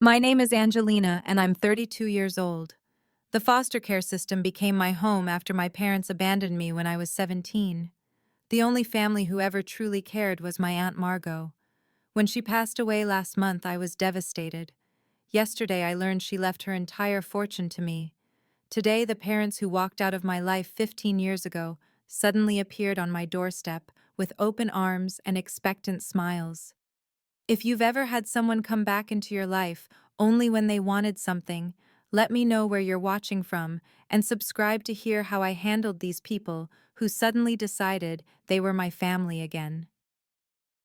My name is Angelina, and I'm 32 years old. The foster care system became my home after my parents abandoned me when I was 17. The only family who ever truly cared was my Aunt Margo. When she passed away last month, I was devastated. Yesterday, I learned she left her entire fortune to me. Today, the parents who walked out of my life 15 years ago suddenly appeared on my doorstep with open arms and expectant smiles. If you've ever had someone come back into your life only when they wanted something, let me know where you're watching from and subscribe to hear how I handled these people who suddenly decided they were my family again.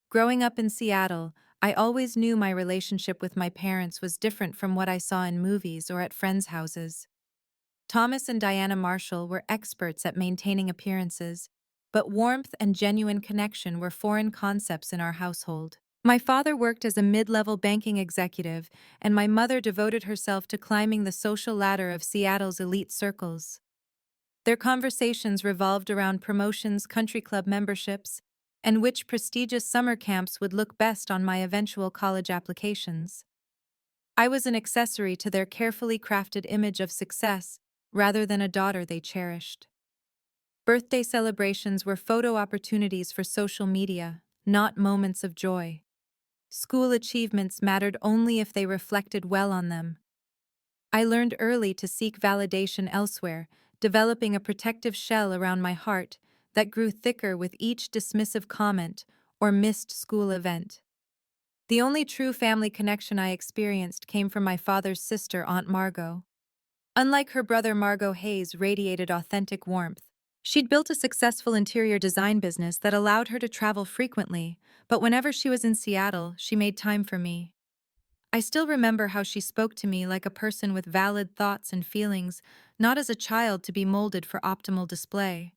Growing up in Seattle, I always knew my relationship with my parents was different from what I saw in movies or at friends' houses. Thomas and Diana Marshall were experts at maintaining appearances, but warmth and genuine connection were foreign concepts in our household. My father worked as a mid-level banking executive, and my mother devoted herself to climbing the social ladder of Seattle's elite circles. Their conversations revolved around promotions, country club memberships, and which prestigious summer camps would look best on my eventual college applications. I was an accessory to their carefully crafted image of success rather than a daughter they cherished. Birthday celebrations were photo opportunities for social media, not moments of joy. School achievements mattered only if they reflected well on them. I learned early to seek validation elsewhere, developing a protective shell around my heart that grew thicker with each dismissive comment or missed school event. The only true family connection I experienced came from my father's sister, Aunt Margo. Unlike her brother, Margot Hayes radiated authentic warmth. She'd built a successful interior design business that allowed her to travel frequently, but whenever she was in Seattle, she made time for me. I still remember how she spoke to me like a person with valid thoughts and feelings, not as a child to be molded for optimal display.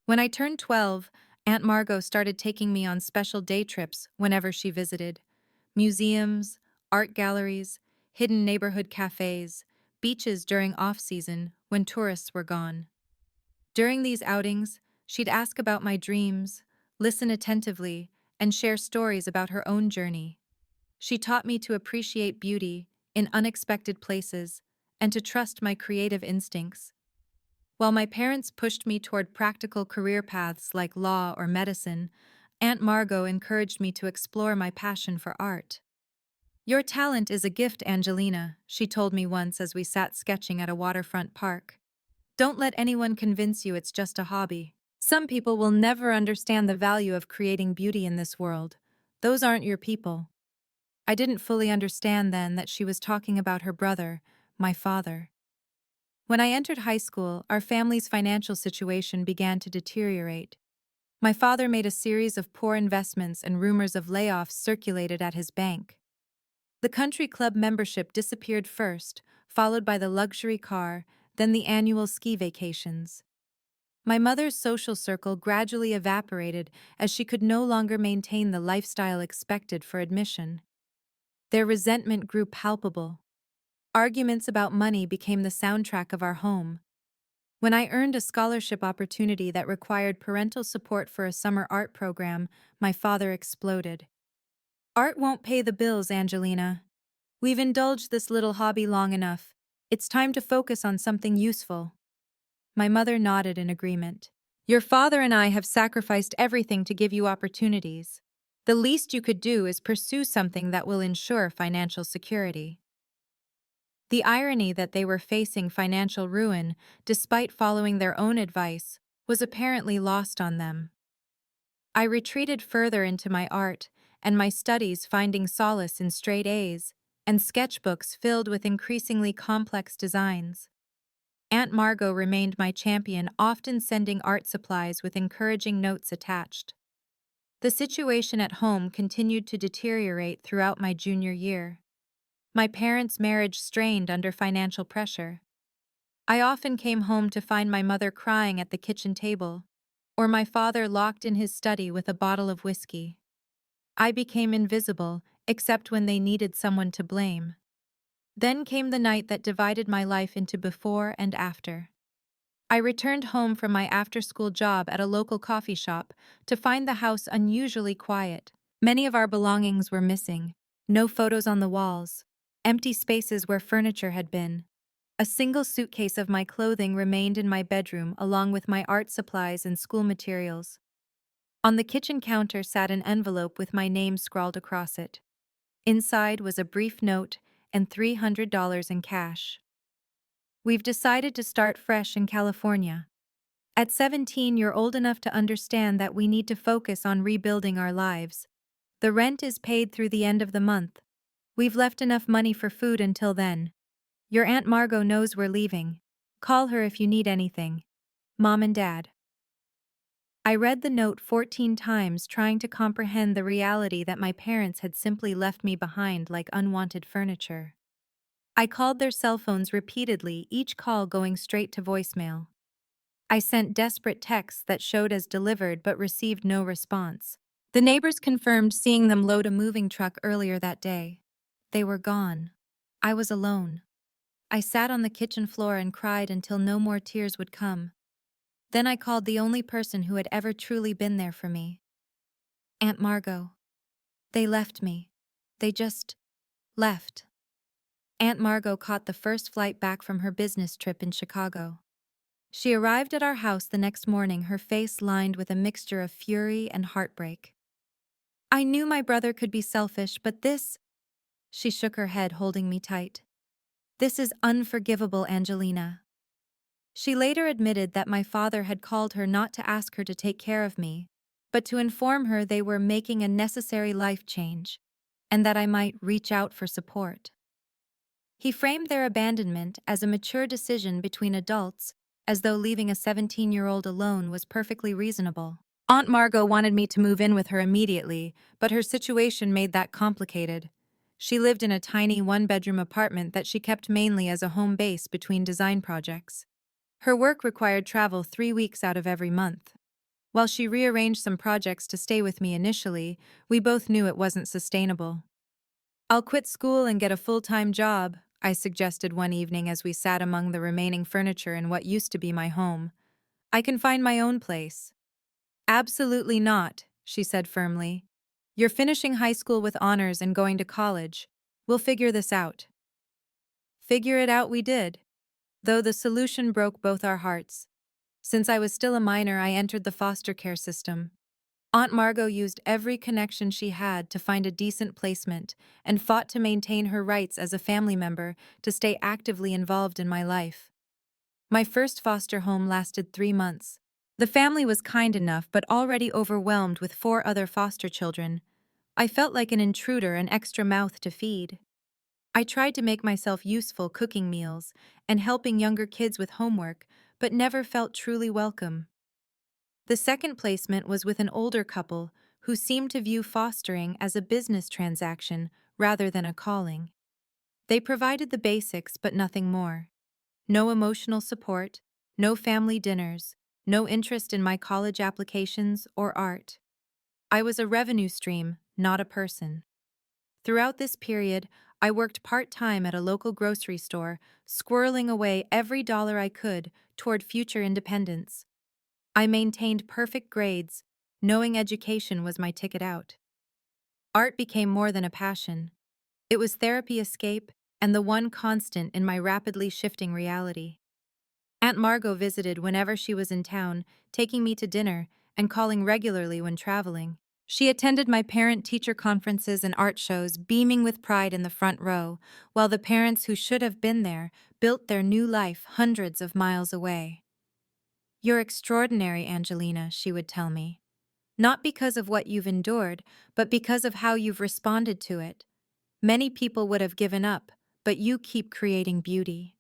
When I turned 12, Aunt Margot started taking me on special day trips whenever she visited. Museums, art galleries, hidden neighborhood cafes, beaches during off-season when tourists were gone. During these outings, she'd ask about my dreams, listen attentively, and share stories about her own journey. She taught me to appreciate beauty in unexpected places and to trust my creative instincts. While my parents pushed me toward practical career paths like law or medicine, Aunt Margot encouraged me to explore my passion for art. "Your talent is a gift, Angelina," she told me once as we sat sketching at a waterfront park. "Don't let anyone convince you it's just a hobby. Some people will never understand the value of creating beauty in this world. Those aren't your people." I didn't fully understand then that she was talking about her brother, my father. When I entered high school, our family's financial situation began to deteriorate. My father made a series of poor investments and rumors of layoffs circulated at his bank. The country club membership disappeared first, followed by the luxury car, then the annual ski vacations. My mother's social circle gradually evaporated as she could no longer maintain the lifestyle expected for admission. Their resentment grew palpable. Arguments about money became the soundtrack of our home. When I earned a scholarship opportunity that required parental support for a summer art program, my father exploded. "Art won't pay the bills, Angelina. We've indulged this little hobby long enough. It's time to focus on something useful." My mother nodded in agreement. "Your father and I have sacrificed everything to give you opportunities. The least you could do is pursue something that will ensure financial security." The irony that they were facing financial ruin, despite following their own advice, was apparently lost on them. I retreated further into my art and my studies, finding solace in straight A's and sketchbooks filled with increasingly complex designs. Aunt Margot remained my champion, often sending art supplies with encouraging notes attached. The situation at home continued to deteriorate throughout my junior year. My parents' marriage strained under financial pressure. I often came home to find my mother crying at the kitchen table, or my father locked in his study with a bottle of whiskey. I became invisible, except when they needed someone to blame. Then came the night that divided my life into before and after. I returned home from my after-school job at a local coffee shop to find the house unusually quiet. Many of our belongings were missing, no photos on the walls, empty spaces where furniture had been. A single suitcase of my clothing remained in my bedroom along with my art supplies and school materials. On the kitchen counter sat an envelope with my name scrawled across it. Inside was a brief note and $300 in cash. We've decided to start fresh in California. At 17, you're old enough to understand that we need to focus on rebuilding our lives. The rent is paid through the end of the month. We've left enough money for food until then. Your Aunt Margo knows we're leaving. Call her if you need anything. Mom and Dad. I read the note 14 times, trying to comprehend the reality that my parents had simply left me behind like unwanted furniture. I called their cell phones repeatedly, each call going straight to voicemail. I sent desperate texts that showed as delivered but received no response. The neighbors confirmed seeing them load a moving truck earlier that day. They were gone. I was alone. I sat on the kitchen floor and cried until no more tears would come. Then I called the only person who had ever truly been there for me. Aunt Margo. They left me. They just left. Aunt Margo caught the first flight back from her business trip in Chicago. She arrived at our house the next morning, her face lined with a mixture of fury and heartbreak. I knew my brother could be selfish, but this— She shook her head, holding me tight. This is unforgivable, Angelina. She later admitted that my father had called her not to ask her to take care of me, but to inform her they were making a necessary life change, and that I might reach out for support. He framed their abandonment as a mature decision between adults, as though leaving a 17-year-old alone was perfectly reasonable. Aunt Margo wanted me to move in with her immediately, but her situation made that complicated. She lived in a tiny one-bedroom apartment that she kept mainly as a home base between design projects. Her work required travel 3 weeks out of every month. While she rearranged some projects to stay with me initially, we both knew it wasn't sustainable. "I'll quit school and get a full-time job," I suggested one evening as we sat among the remaining furniture in what used to be my home. "I can find my own place." "Absolutely not," she said firmly. "You're finishing high school with honors and going to college. We'll figure this out." Figure it out we did, though the solution broke both our hearts. Since I was still a minor, I entered the foster care system. Aunt Margo used every connection she had to find a decent placement and fought to maintain her rights as a family member to stay actively involved in my life. My first foster home lasted 3 months. The family was kind enough but already overwhelmed with 4 other foster children. I felt like an intruder, an extra mouth to feed. I tried to make myself useful cooking meals and helping younger kids with homework, but never felt truly welcome. The second placement was with an older couple who seemed to view fostering as a business transaction rather than a calling. They provided the basics but nothing more. No emotional support, no family dinners, no interest in my college applications or art. I was a revenue stream, not a person. Throughout this period, I worked part-time at a local grocery store, squirreling away every dollar I could toward future independence. I maintained perfect grades, knowing education was my ticket out. Art became more than a passion. It was therapy escape and the one constant in my rapidly shifting reality. Aunt Margo visited whenever she was in town, taking me to dinner and calling regularly when traveling. She attended my parent-teacher conferences and art shows, beaming with pride in the front row, while the parents who should have been there built their new life hundreds of miles away. "You're extraordinary, Angelina," she would tell me. "Not because of what you've endured, but because of how you've responded to it. Many people would have given up, but you keep creating beauty."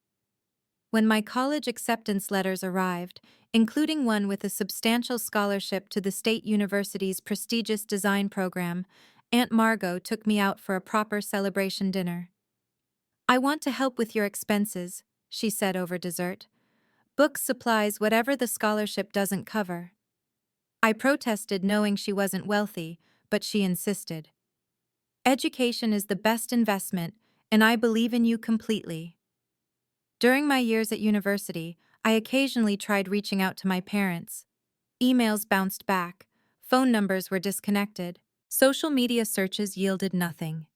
When my college acceptance letters arrived, including one with a substantial scholarship to the State University's prestigious design program, Aunt Margo took me out for a proper celebration dinner. "I want to help with your expenses," she said over dessert. "Books, supplies, whatever the scholarship doesn't cover." I protested, knowing she wasn't wealthy, but she insisted. "Education is the best investment, and I believe in you completely." During my years at university, I occasionally tried reaching out to my parents. Emails bounced back, phone numbers were disconnected, social media searches yielded nothing.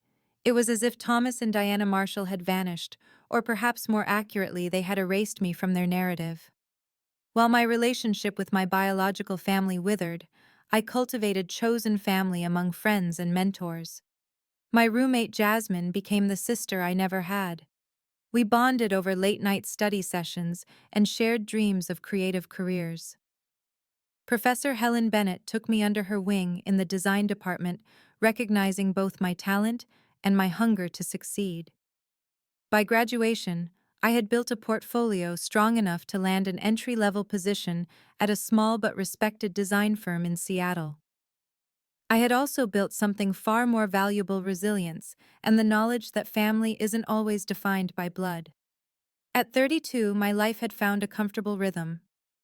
It was as if Thomas and Diana Marshall had vanished, or perhaps more accurately, they had erased me from their narrative. While my relationship with my biological family withered, I cultivated chosen family among friends and mentors. My roommate Jasmine became the sister I never had. We bonded over late-night study sessions and shared dreams of creative careers. Professor Helen Bennett took me under her wing in the design department, recognizing both my talent and my hunger to succeed. By graduation, I had built a portfolio strong enough to land an entry-level position at a small but respected design firm in Seattle. I had also built something far more valuable: resilience and the knowledge that family isn't always defined by blood. At 32, my life had found a comfortable rhythm.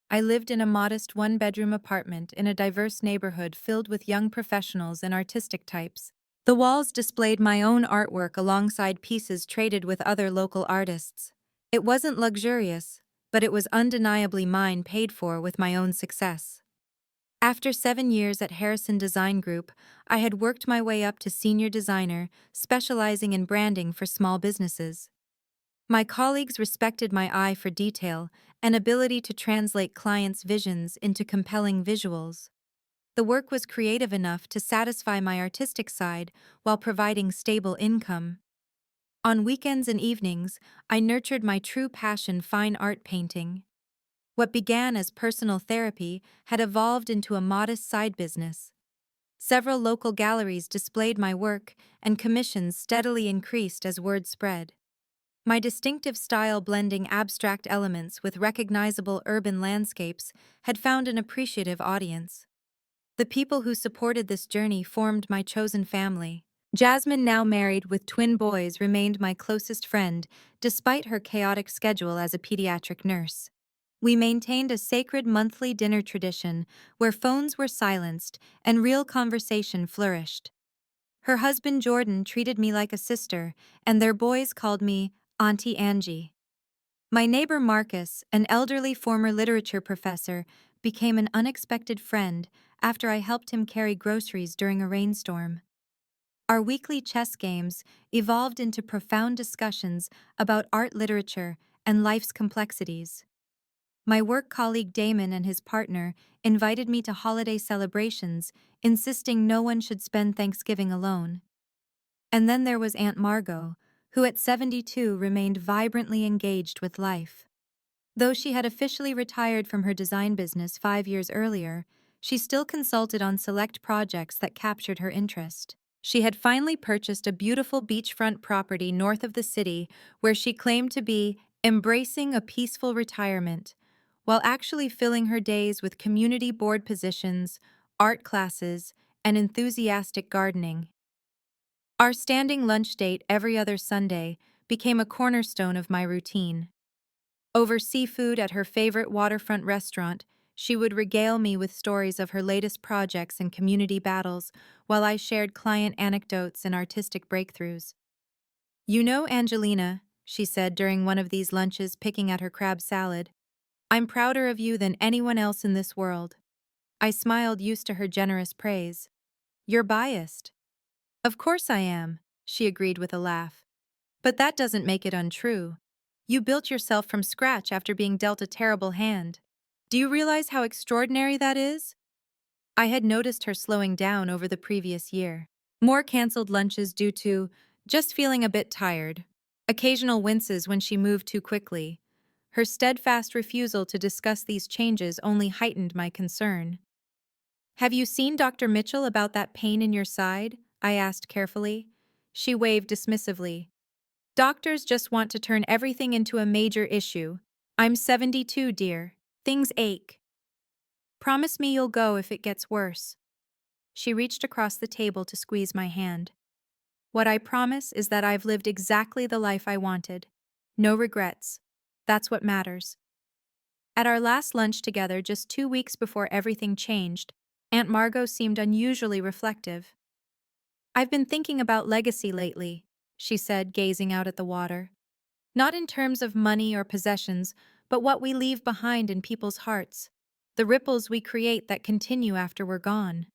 I lived in a modest one-bedroom apartment in a diverse neighborhood filled with young professionals and artistic types. The walls displayed my own artwork alongside pieces traded with other local artists. It wasn't luxurious, but it was undeniably mine, paid for with my own success. After 7 years at Harrison Design Group, I had worked my way up to senior designer, specializing in branding for small businesses. My colleagues respected my eye for detail and ability to translate clients' visions into compelling visuals. The work was creative enough to satisfy my artistic side while providing stable income. On weekends and evenings, I nurtured my true passion: fine art painting. What began as personal therapy had evolved into a modest side business. Several local galleries displayed my work, and commissions steadily increased as word spread. My distinctive style, blending abstract elements with recognizable urban landscapes, had found an appreciative audience. The people who supported this journey formed my chosen family. Jasmine, now married with twin boys, remained my closest friend, despite her chaotic schedule as a pediatric nurse. We maintained a sacred monthly dinner tradition where phones were silenced and real conversation flourished. Her husband Jordan treated me like a sister, and their boys called me Auntie Angie. My neighbor Marcus, an elderly former literature professor, became an unexpected friend after I helped him carry groceries during a rainstorm. Our weekly chess games evolved into profound discussions about art, literature, and life's complexities. My work colleague Damon and his partner invited me to holiday celebrations, insisting no one should spend Thanksgiving alone. And then there was Aunt Margo, who at 72 remained vibrantly engaged with life. Though she had officially retired from her design business 5 years earlier, she still consulted on select projects that captured her interest. She had finally purchased a beautiful beachfront property north of the city where she claimed to be embracing a peaceful retirement, while actually filling her days with community board positions, art classes, and enthusiastic gardening. Our standing lunch date every other Sunday became a cornerstone of my routine. Over seafood at her favorite waterfront restaurant, she would regale me with stories of her latest projects and community battles, while I shared client anecdotes and artistic breakthroughs. "You know, Angelina," she said during one of these lunches, picking at her crab salad, "I'm prouder of you than anyone else in this world." I smiled, used to her generous praise. "You're biased." "Of course I am," she agreed with a laugh. "But that doesn't make it untrue. You built yourself from scratch after being dealt a terrible hand. Do you realize how extraordinary that is?" I had noticed her slowing down over the previous year. More canceled lunches due to just feeling a bit tired. Occasional winces when she moved too quickly. Her steadfast refusal to discuss these changes only heightened my concern. "Have you seen Dr. Mitchell about that pain in your side?" I asked carefully. She waved dismissively. "Doctors just want to turn everything into a major issue. I'm 72, dear. Things ache. Promise me you'll go if it gets worse." She reached across the table to squeeze my hand. "What I promise is that I've lived exactly the life I wanted. No regrets. That's what matters." At our last lunch together, just 2 weeks before everything changed, Aunt Margo seemed unusually reflective. "I've been thinking about legacy lately," she said, gazing out at the water. "Not in terms of money or possessions, but what we leave behind in people's hearts, the ripples we create that continue after we're gone."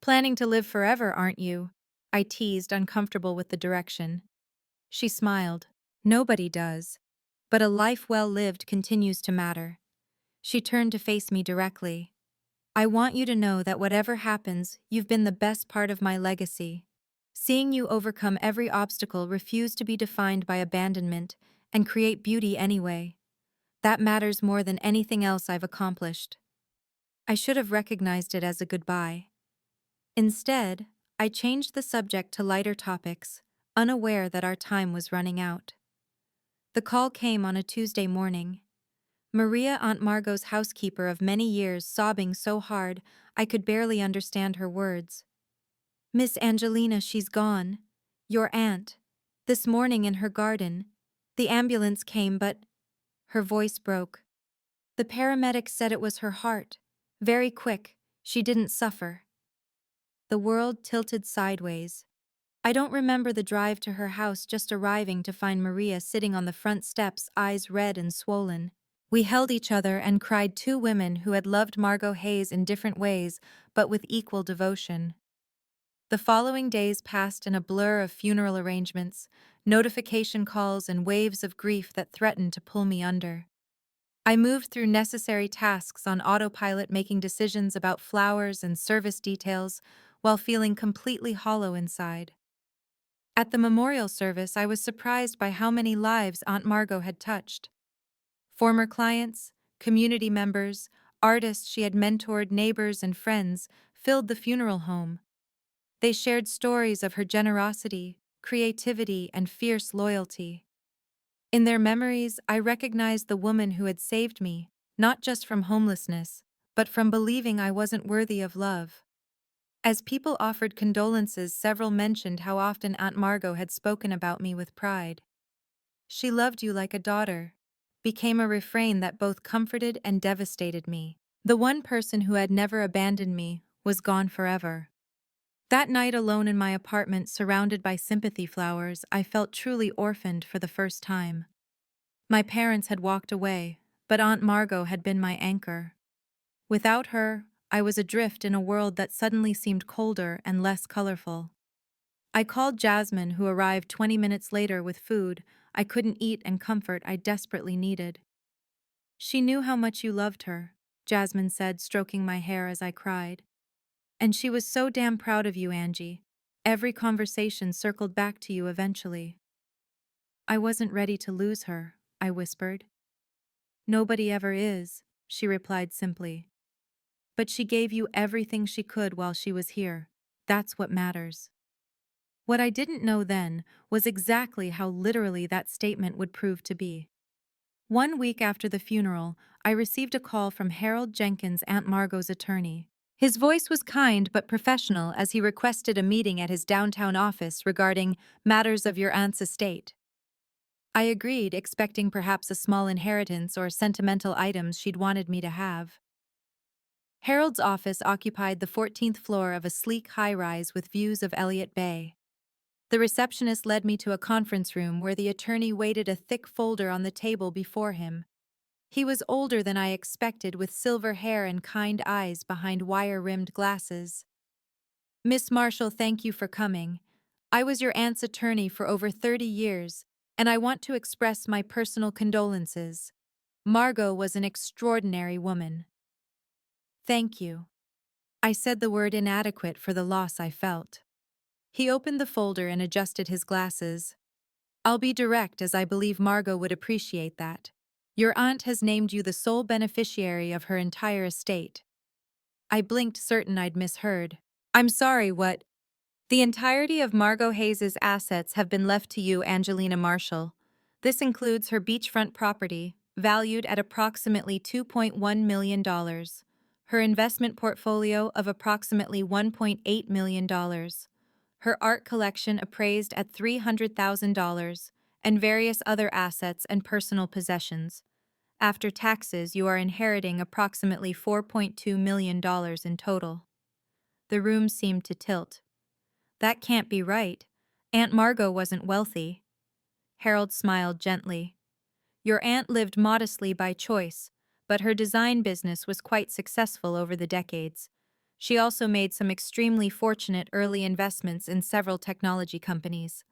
"Planning to live forever, aren't you?" I teased, uncomfortable with the direction. She smiled. Nobody does. But a life well lived continues to matter. She turned to face me directly. I want you to know that whatever happens, you've been the best part of my legacy. Seeing you overcome every obstacle, refuse to be defined by abandonment, and create beauty anyway. That matters more than anything else I've accomplished. I should have recognized it as a goodbye. Instead, I changed the subject to lighter topics, unaware that our time was running out. The call came on a Tuesday morning. Maria, Aunt Margot's housekeeper of many years, sobbing so hard I could barely understand her words. "Miss Angelina, she's gone. Your aunt. This morning in her garden. The ambulance came, but—" Her voice broke. "The paramedics said it was her heart. Very quick, she didn't suffer." The world tilted sideways. I don't remember the drive to her house, just arriving to find Maria sitting on the front steps, eyes red and swollen. We held each other and cried, two women who had loved Margot Hayes in different ways, but with equal devotion. The following days passed in a blur of funeral arrangements, notification calls, and waves of grief that threatened to pull me under. I moved through necessary tasks on autopilot, making decisions about flowers and service details, while feeling completely hollow inside. At the memorial service, I was surprised by how many lives Aunt Margot had touched. Former clients, community members, artists she had mentored, neighbors and friends filled the funeral home. They shared stories of her generosity, creativity, and fierce loyalty. In their memories, I recognized the woman who had saved me, not just from homelessness, but from believing I wasn't worthy of love. As people offered condolences, several mentioned how often Aunt Margot had spoken about me with pride. "She loved you like a daughter," became a refrain that both comforted and devastated me. The one person who had never abandoned me was gone forever. That night, alone in my apartment, surrounded by sympathy flowers, I felt truly orphaned for the first time. My parents had walked away, but Aunt Margot had been my anchor. Without her, I was adrift in a world that suddenly seemed colder and less colorful. I called Jasmine, who arrived 20 minutes later with food I couldn't eat and comfort I desperately needed. "She knew how much you loved her," Jasmine said, stroking my hair as I cried. "And she was so damn proud of you, Angie. Every conversation circled back to you eventually." "I wasn't ready to lose her," I whispered. "Nobody ever is," she replied simply. "But she gave you everything she could while she was here. That's what matters." What I didn't know then was exactly how literally that statement would prove to be. 1 week after the funeral, I received a call from Harold Jenkins, Aunt Margot's attorney. His voice was kind but professional as he requested a meeting at his downtown office regarding matters of your aunt's estate. I agreed, expecting perhaps a small inheritance or sentimental items she'd wanted me to have. Harold's office occupied the 14th floor of a sleek high-rise with views of Elliott Bay. The receptionist led me to a conference room where the attorney waited, a thick folder on the table before him. He was older than I expected, with silver hair and kind eyes behind wire-rimmed glasses. "Miss Marshall, thank you for coming. I was your aunt's attorney for over 30 years, and I want to express my personal condolences. Margot was an extraordinary woman." "Thank you." I said, the word inadequate for the loss I felt. He opened the folder and adjusted his glasses. "I'll be direct, as I believe Margot would appreciate that. Your aunt has named you the sole beneficiary of her entire estate." I blinked, certain I'd misheard. "I'm sorry, what?" "The entirety of Margot Hayes's assets have been left to you, Angelina Marshall. This includes her beachfront property, valued at approximately $2.1 million, her investment portfolio of approximately $1.8 million, her art collection appraised at $300,000, and various other assets and personal possessions. After taxes, you are inheriting approximately $4.2 million in total." The room seemed to tilt. "That can't be right. Aunt Margot wasn't wealthy." Harold smiled gently. "Your aunt lived modestly by choice, but her design business was quite successful over the decades. She also made some extremely fortunate early investments in several technology companies.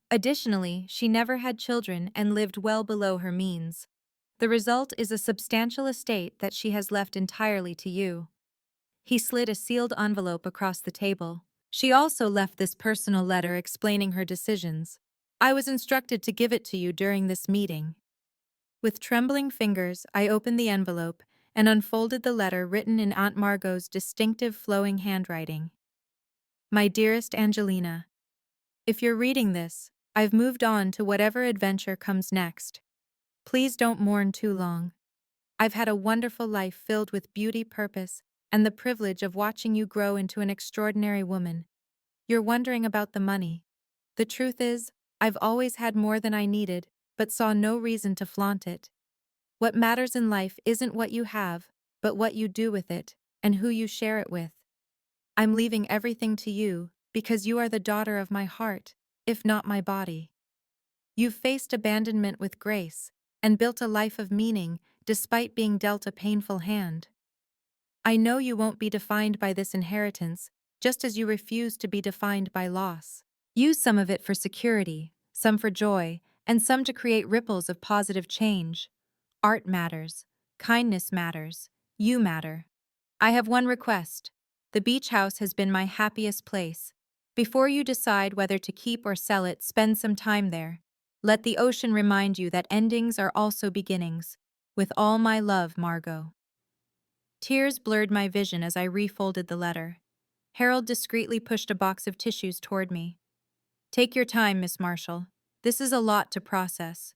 Additionally, she never had children and lived well below her means. The result is a substantial estate that she has left entirely to you. He slid a sealed envelope across the table. She also left this personal letter explaining her decisions. I was instructed to give it to you during this meeting. With trembling fingers, I opened the envelope and unfolded the letter written in Aunt Margot's distinctive flowing handwriting. My dearest Angelina, if you're reading this, I've moved on to whatever adventure comes next. Please don't mourn too long. I've had a wonderful life filled with beauty, purpose, and the privilege of watching you grow into an extraordinary woman. You're wondering about the money. The truth is, I've always had more than I needed, but saw no reason to flaunt it. What matters in life isn't what you have, but what you do with it, and who you share it with. I'm leaving everything to you, because you are the daughter of my heart, if not my body. You've faced abandonment with grace, and built a life of meaning, despite being dealt a painful hand. I know you won't be defined by this inheritance, just as you refuse to be defined by loss. Use some of it for security, some for joy, and some to create ripples of positive change. Art matters. Kindness matters. You matter. I have one request. The beach house has been my happiest place. Before you decide whether to keep or sell it, spend some time there. Let the ocean remind you that endings are also beginnings. With all my love, Margot. Tears blurred my vision as I refolded the letter. Harold discreetly pushed a box of tissues toward me. Take your time, Miss Marshall. This is a lot to process.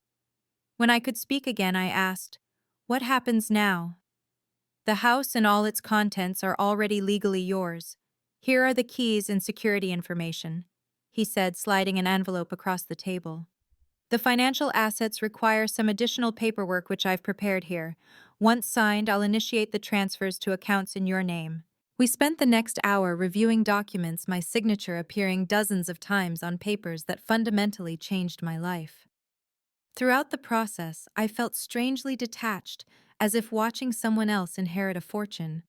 When I could speak again, I asked, what happens now? The house and all its contents are already legally yours. Here are the keys and security information, he said, sliding an envelope across the table. The financial assets require some additional paperwork which I've prepared here. Once signed, I'll initiate the transfers to accounts in your name. We spent the next hour reviewing documents, my signature appearing dozens of times on papers that fundamentally changed my life. Throughout the process, I felt strangely detached, as if watching someone else inherit a fortune.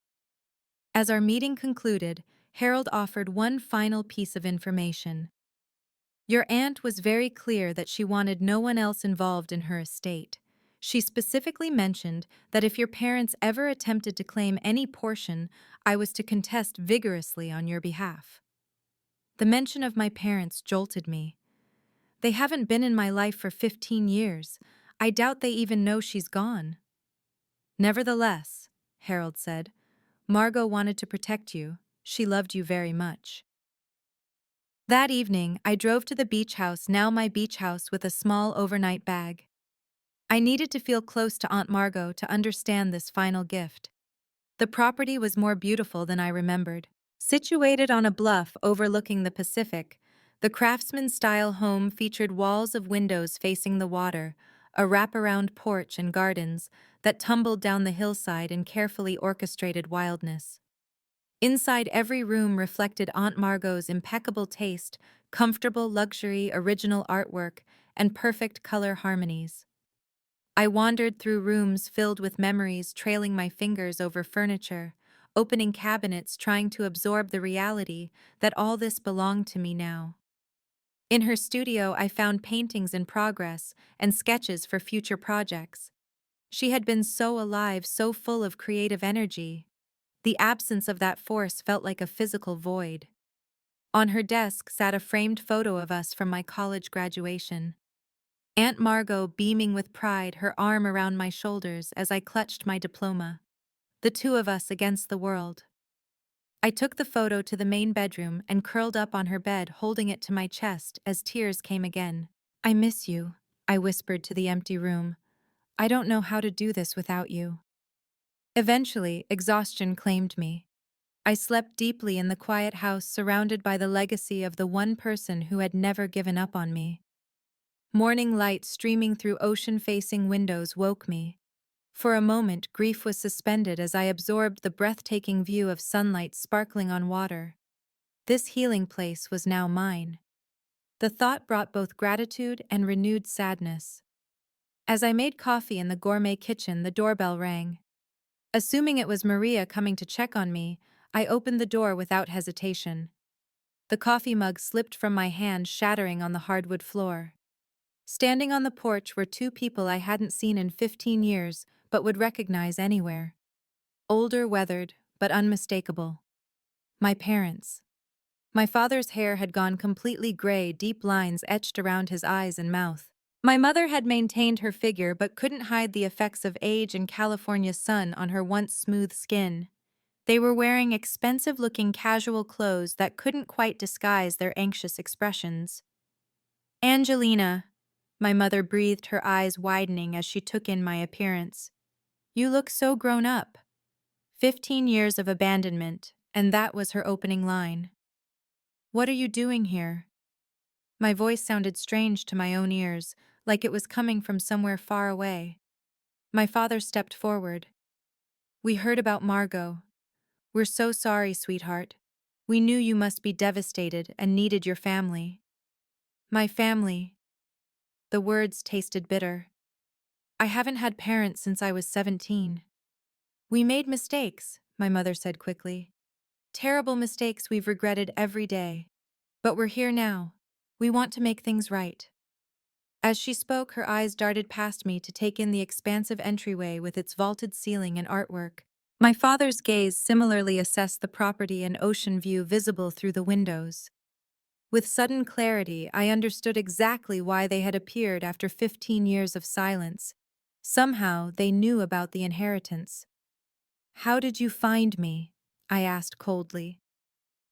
As our meeting concluded, Harold offered one final piece of information. Your aunt was very clear that she wanted no one else involved in her estate. She specifically mentioned that if your parents ever attempted to claim any portion, I was to contest vigorously on your behalf. The mention of my parents jolted me. They haven't been in my life for 15 years. I doubt they even know she's gone. Nevertheless, Harold said, Margot wanted to protect you. She loved you very much. That evening, I drove to the beach house, now my beach house, with a small overnight bag. I needed to feel close to Aunt Margo to understand this final gift. The property was more beautiful than I remembered. Situated on a bluff overlooking the Pacific, the craftsman-style home featured walls of windows facing the water, a wraparound porch and gardens that tumbled down the hillside in carefully orchestrated wildness. Inside, every room reflected Aunt Margot's impeccable taste, comfortable luxury, original artwork, and perfect color harmonies. I wandered through rooms filled with memories, trailing my fingers over furniture, opening cabinets, trying to absorb the reality that all this belonged to me now. In her studio, I found paintings in progress and sketches for future projects. She had been so alive, so full of creative energy. The absence of that force felt like a physical void. On her desk sat a framed photo of us from my college graduation. Aunt Margo beaming with pride, her arm around my shoulders as I clutched my diploma. The two of us against the world. I took the photo to the main bedroom and curled up on her bed, holding it to my chest as tears came again. I miss you, I whispered to the empty room. I don't know how to do this without you. Eventually, exhaustion claimed me. I slept deeply in the quiet house, surrounded by the legacy of the one person who had never given up on me. Morning light streaming through ocean-facing windows woke me. For a moment, grief was suspended as I absorbed the breathtaking view of sunlight sparkling on water. This healing place was now mine. The thought brought both gratitude and renewed sadness. As I made coffee in the gourmet kitchen, the doorbell rang. Assuming it was Maria coming to check on me, I opened the door without hesitation. The coffee mug slipped from my hand, shattering on the hardwood floor. Standing on the porch were two people I hadn't seen in 15 years, but would recognize anywhere. Older, weathered, but unmistakable. My parents. My father's hair had gone completely gray, deep lines etched around his eyes and mouth. My mother had maintained her figure but couldn't hide the effects of age and California sun on her once smooth skin. They were wearing expensive-looking casual clothes that couldn't quite disguise their anxious expressions. "Angelina," my mother breathed, her eyes widening as she took in my appearance. "You look so grown up." 15 years of abandonment, and that was her opening line. "What are you doing here?" My voice sounded strange to my own ears, like it was coming from somewhere far away. My father stepped forward. "We heard about Margo. We're so sorry, sweetheart. We knew you must be devastated and needed your family." "My family." The words tasted bitter. "I haven't had parents since I was 17. We made mistakes," my mother said quickly. "Terrible mistakes we've regretted every day. But we're here now. We want to make things right." As she spoke, her eyes darted past me to take in the expansive entryway with its vaulted ceiling and artwork. My father's gaze similarly assessed the property and ocean view visible through the windows. With sudden clarity, I understood exactly why they had appeared after 15 years of silence. Somehow, they knew about the inheritance. "How did you find me?" I asked coldly.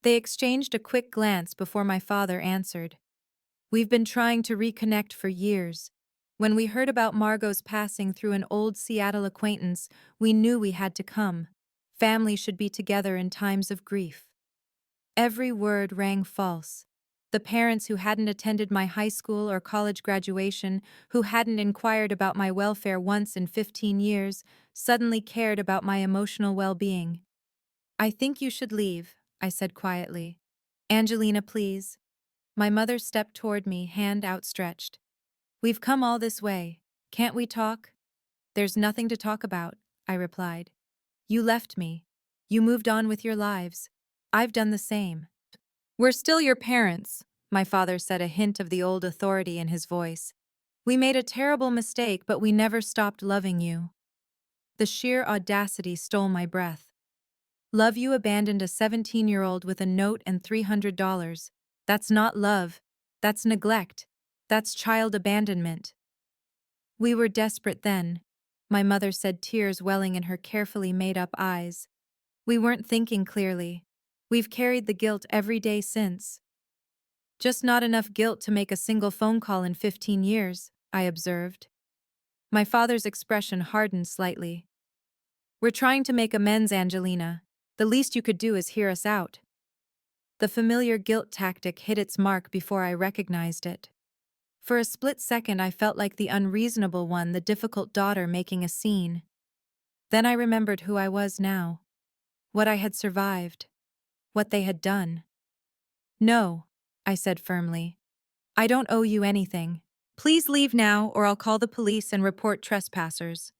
They exchanged a quick glance before my father answered. "We've been trying to reconnect for years. When we heard about Margot's passing through an old Seattle acquaintance, we knew we had to come. Family should be together in times of grief." Every word rang false. The parents who hadn't attended my high school or college graduation, who hadn't inquired about my welfare once in 15 years, suddenly cared about my emotional well-being. "I think you should leave," I said quietly. "Angelina, please." My mother stepped toward me, hand outstretched. "We've come all this way. Can't we talk?" "There's nothing to talk about," I replied. "You left me. You moved on with your lives. I've done the same." "We're still your parents," my father said, a hint of the old authority in his voice. "We made a terrible mistake, but we never stopped loving you." The sheer audacity stole my breath. "Love? You abandoned a 17-year-old with a note and $300. That's not love. That's neglect. That's child abandonment." "We were desperate then," my mother said, tears welling in her carefully made-up eyes. "We weren't thinking clearly. We've carried the guilt every day since." "Just not enough guilt to make a single phone call in 15 years, I observed. My father's expression hardened slightly. "We're trying to make amends, Angelina. The least you could do is hear us out." The familiar guilt tactic hit its mark before I recognized it. For a split second, I felt like the unreasonable one, the difficult daughter making a scene. Then I remembered who I was now. What I had survived. What they had done. "No," I said firmly. "I don't owe you anything. Please leave now, or I'll call the police and report trespassers."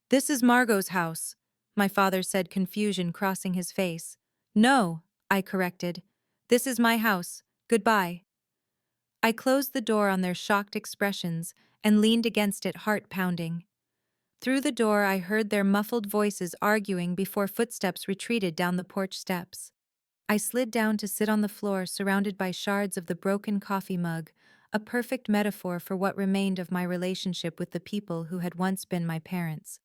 "This is Margot's house," my father said, confusion crossing his face. "No," I corrected. "This is my house. Goodbye." I closed the door on their shocked expressions and leaned against it, heart pounding. Through the door, I heard their muffled voices arguing before footsteps retreated down the porch steps. I slid down to sit on the floor, surrounded by shards of the broken coffee mug, a perfect metaphor for what remained of my relationship with the people who had once been my parents.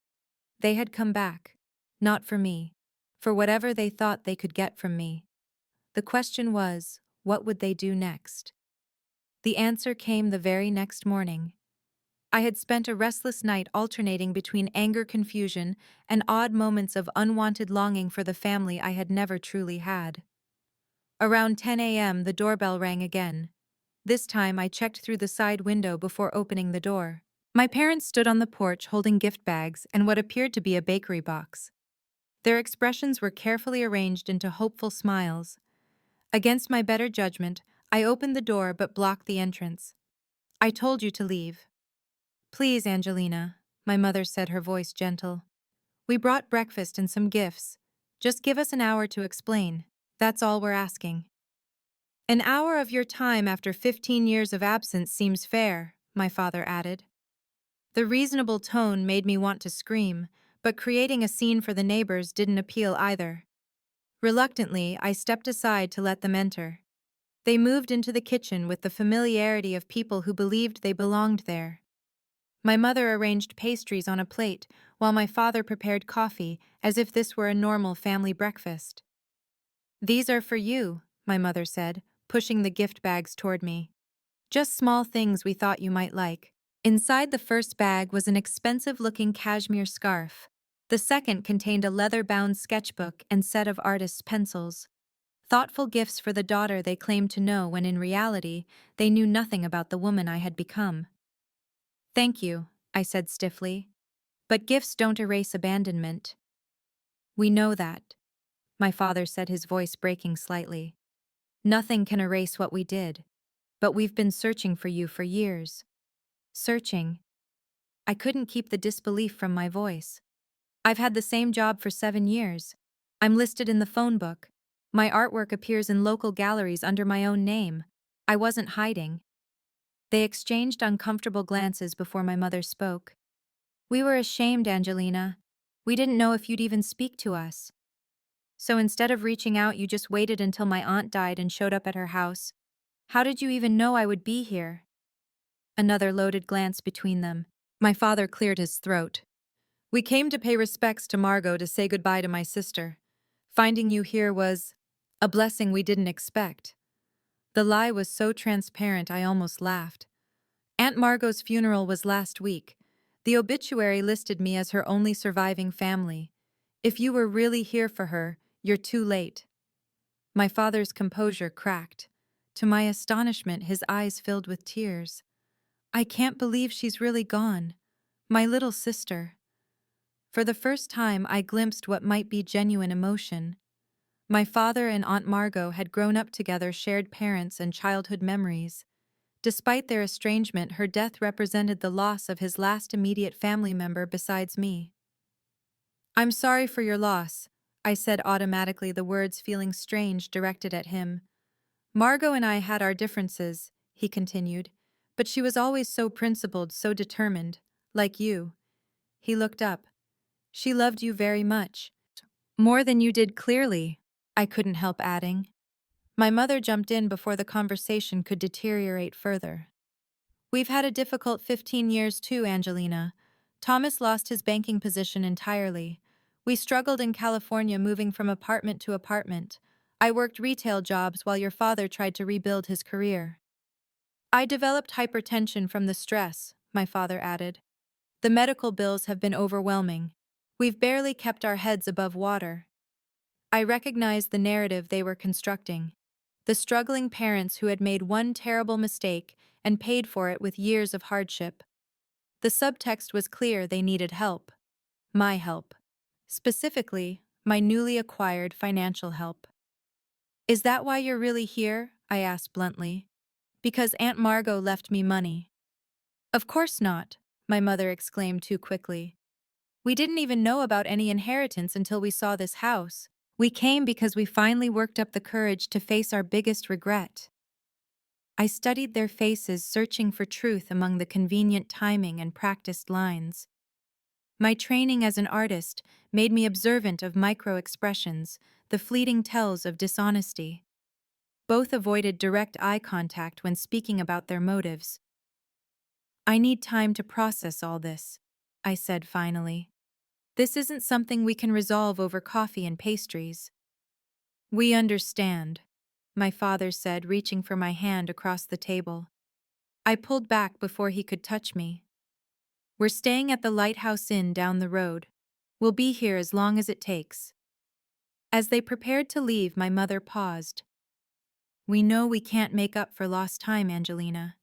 They had come back. Not for me. For whatever they thought they could get from me. The question was, what would they do next? The answer came the very next morning. I had spent a restless night alternating between anger, confusion, and odd moments of unwanted longing for the family I had never truly had. Around 10 a.m., the doorbell rang again. This time, I checked through the side window before opening the door. My parents stood on the porch holding gift bags and what appeared to be a bakery box. Their expressions were carefully arranged into hopeful smiles. Against my better judgment, I opened the door but blocked the entrance. "I told you to leave." "Please, Angelina," my mother said, her voice gentle. "We brought breakfast and some gifts. Just give us an hour to explain. That's all we're asking. An hour of your time after 15 years of absence seems fair, my father added. The reasonable tone made me want to scream, but creating a scene for the neighbors didn't appeal either. Reluctantly, I stepped aside to let them enter. They moved into the kitchen with the familiarity of people who believed they belonged there. My mother arranged pastries on a plate, while my father prepared coffee, as if this were a normal family breakfast. These are for you, my mother said, pushing the gift bags toward me. Just small things we thought you might like. Inside the first bag was an expensive-looking cashmere scarf. The second contained a leather-bound sketchbook and set of artist's pencils. Thoughtful gifts for the daughter they claimed to know when in reality, they knew nothing about the woman I had become. Thank you, I said stiffly. But gifts don't erase abandonment. We know that, my father said, his voice breaking slightly. Nothing can erase what we did. But we've been searching for you for years. Searching. I couldn't keep the disbelief from my voice. I've had the same job for 7 years. I'm listed in the phone book. My artwork appears in local galleries under my own name. I wasn't hiding. They exchanged uncomfortable glances before my mother spoke. We were ashamed, Angelina. We didn't know if you'd even speak to us. So instead of reaching out, you just waited until my aunt died and showed up at her house. How did you even know I would be here? Another loaded glance between them. My father cleared his throat. We came to pay respects to Margo to say goodbye to my sister. Finding you here was a blessing we didn't expect. The lie was so transparent I almost laughed. Aunt Margo's funeral was last week. The obituary listed me as her only surviving family. If you were really here for her, you're too late. My father's composure cracked. To my astonishment, his eyes filled with tears. I can't believe she's really gone. My little sister. For the first time, I glimpsed what might be genuine emotion. My father and Aunt Margo had grown up together, shared parents and childhood memories. Despite their estrangement, her death represented the loss of his last immediate family member besides me. I'm sorry for your loss, I said automatically, the words feeling strange directed at him. Margo and I had our differences, he continued, but she was always so principled, so determined, like you. He looked up. She loved you very much. More than you did, clearly, I couldn't help adding. My mother jumped in before the conversation could deteriorate further. We've had a difficult 15 years too, Angelina. Thomas lost his banking position entirely. We struggled in California, moving from apartment to apartment. I worked retail jobs while your father tried to rebuild his career. I developed hypertension from the stress, my father added. The medical bills have been overwhelming. We've barely kept our heads above water. I recognized the narrative they were constructing. The struggling parents who had made one terrible mistake and paid for it with years of hardship. The subtext was clear: they needed help. My help. Specifically, my newly acquired financial help. Is that why you're really here? I asked bluntly. Because Aunt Margo left me money. Of course not, my mother exclaimed too quickly. We didn't even know about any inheritance until we saw this house. We came because we finally worked up the courage to face our biggest regret. I studied their faces, searching for truth among the convenient timing and practiced lines. My training as an artist made me observant of micro-expressions, the fleeting tells of dishonesty. Both avoided direct eye contact when speaking about their motives. I need time to process all this, I said finally. This isn't something we can resolve over coffee and pastries. We understand, my father said, reaching for my hand across the table. I pulled back before he could touch me. We're staying at the Lighthouse Inn down the road. We'll be here as long as it takes. As they prepared to leave, my mother paused. We know we can't make up for lost time, Angelina.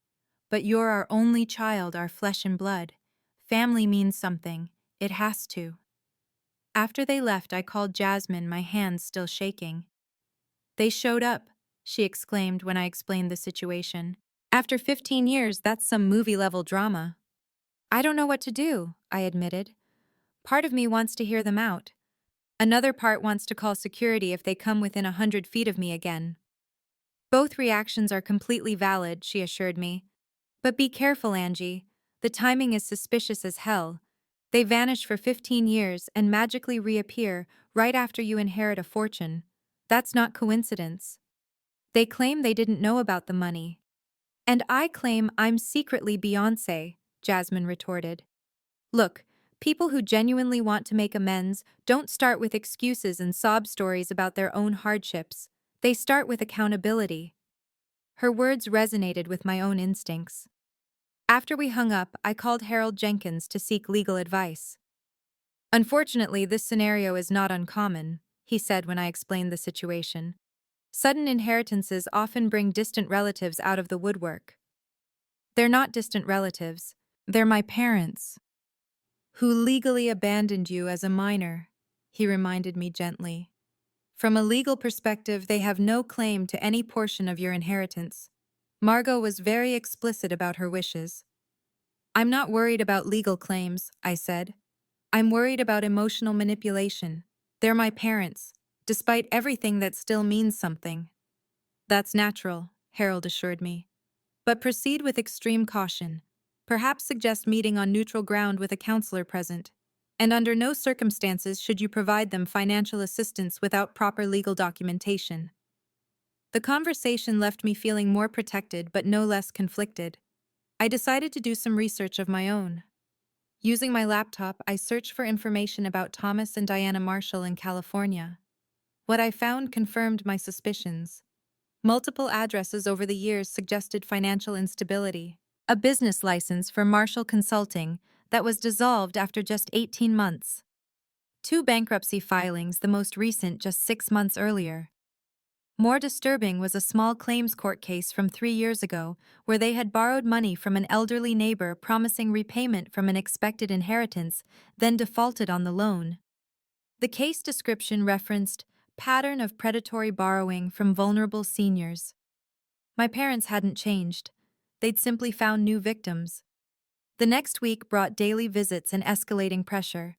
But you're our only child, our flesh and blood. Family means something. It has to. After they left, I called Jasmine, my hands still shaking. They showed up, she exclaimed when I explained the situation. After 15 years, that's some movie-level drama. I don't know what to do, I admitted. Part of me wants to hear them out, Another part wants to call security if they come within 100 feet of me again. Both reactions are completely valid, she assured me. But be careful, Angie. The timing is suspicious as hell. They vanish for 15 years and magically reappear right after you inherit a fortune. That's not coincidence. They claim they didn't know about the money. And I claim I'm secretly Beyoncé, Jasmine retorted. Look, people who genuinely want to make amends don't start with excuses and sob stories about their own hardships. They start with accountability. Her words resonated with my own instincts. After we hung up, I called Harold Jenkins to seek legal advice. Unfortunately, this scenario is not uncommon, he said when I explained the situation. Sudden inheritances often bring distant relatives out of the woodwork. They're not distant relatives. They're my parents, who legally abandoned you as a minor, he reminded me gently. From a legal perspective, they have no claim to any portion of your inheritance. Margot was very explicit about her wishes. I'm not worried about legal claims, I said. I'm worried about emotional manipulation. They're my parents. Despite everything, that still means something. That's natural, Harold assured me. But proceed with extreme caution. Perhaps suggest meeting on neutral ground with a counselor present. And under no circumstances should you provide them financial assistance without proper legal documentation. The conversation left me feeling more protected but no less conflicted. I decided to do some research of my own. Using my laptop, I searched for information about Thomas and Diana Marshall in California. What I found confirmed my suspicions. Multiple addresses over the years suggested financial instability. A business license for Marshall Consulting that was dissolved after just 18 months. 2 bankruptcy filings, the most recent just 6 months earlier. More disturbing was a small claims court case from 3 years ago where they had borrowed money from an elderly neighbor promising repayment from an expected inheritance, then defaulted on the loan. The case description referenced pattern of predatory borrowing from vulnerable seniors. My parents hadn't changed. They'd simply found new victims. The next week brought daily visits and escalating pressure.